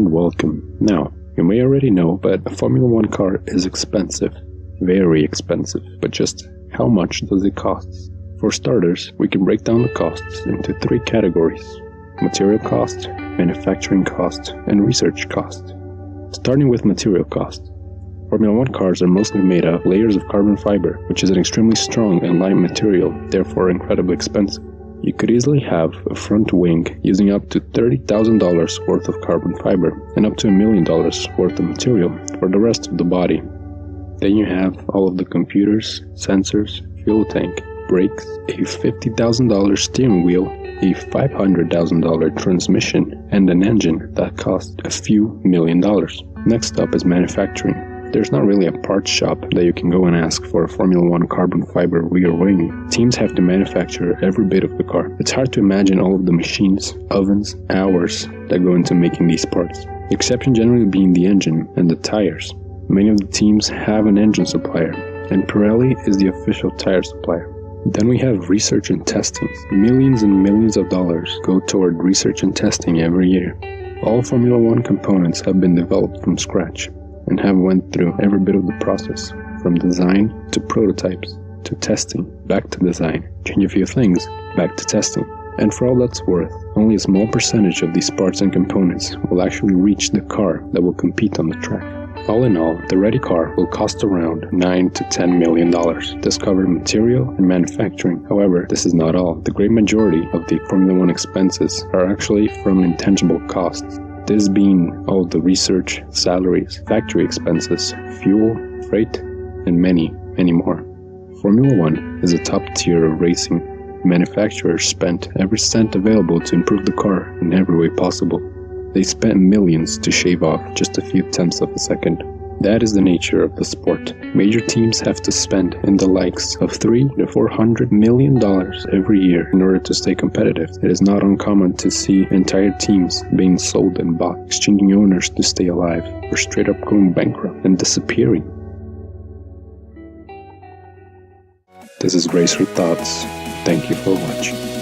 and welcome. Now, you may already know, but a Formula 1 car is expensive. Very expensive. But just how much does it cost? For starters, we can break down the costs into 3 categories: material cost, manufacturing cost, and research cost. Starting with material cost. Formula 1 cars are mostly made of layers of carbon fiber, which is an extremely strong and light material, therefore incredibly expensive. You could easily have a front wing using up to $30,000 worth of carbon fiber and up to $1 million worth of material for the rest of the body. Then you have all of the computers, sensors, fuel tank, brakes, a $50,000 steering wheel, a $500,000 transmission, and an engine that costs a few $1,000,000. Next up is manufacturing. There's not really a parts shop that you can go and ask for a Formula 1 carbon fiber rear wing. Teams have to manufacture every bit of the car. It's hard to imagine all of the machines, ovens, hours that go into making these parts. The exception generally being the engine and the tires. Many of the teams have an engine supplier, and Pirelli is the official tire supplier. Then we have research and testing. Millions and millions of dollars go toward research and testing every year. All Formula 1 components have been developed from scratch and have went through every bit of the process, from design to prototypes, to testing, back to design, change a few things, back to testing. And for all that's worth, only a small percentage of these parts and components will actually reach the car that will compete on the track. All in all, the ready car will cost around $9 to $10 million. This covers material and manufacturing. However, this is not all. The great majority of the Formula 1 expenses are actually from intangible costs. This being all the research, salaries, factory expenses, fuel, freight, and many, many more. Formula 1 is a top tier of racing. Manufacturers spent every cent available to improve the car in every way possible. They spent millions to shave off just a few tenths of a second. That is the nature of the sport. Major teams have to spend in the likes of $300 to $400 million every year in order to stay competitive. It is not uncommon to see entire teams being sold and bought, exchanging owners to stay alive, or straight up going bankrupt and disappearing. This is RacerThoughts. Thank you for watching.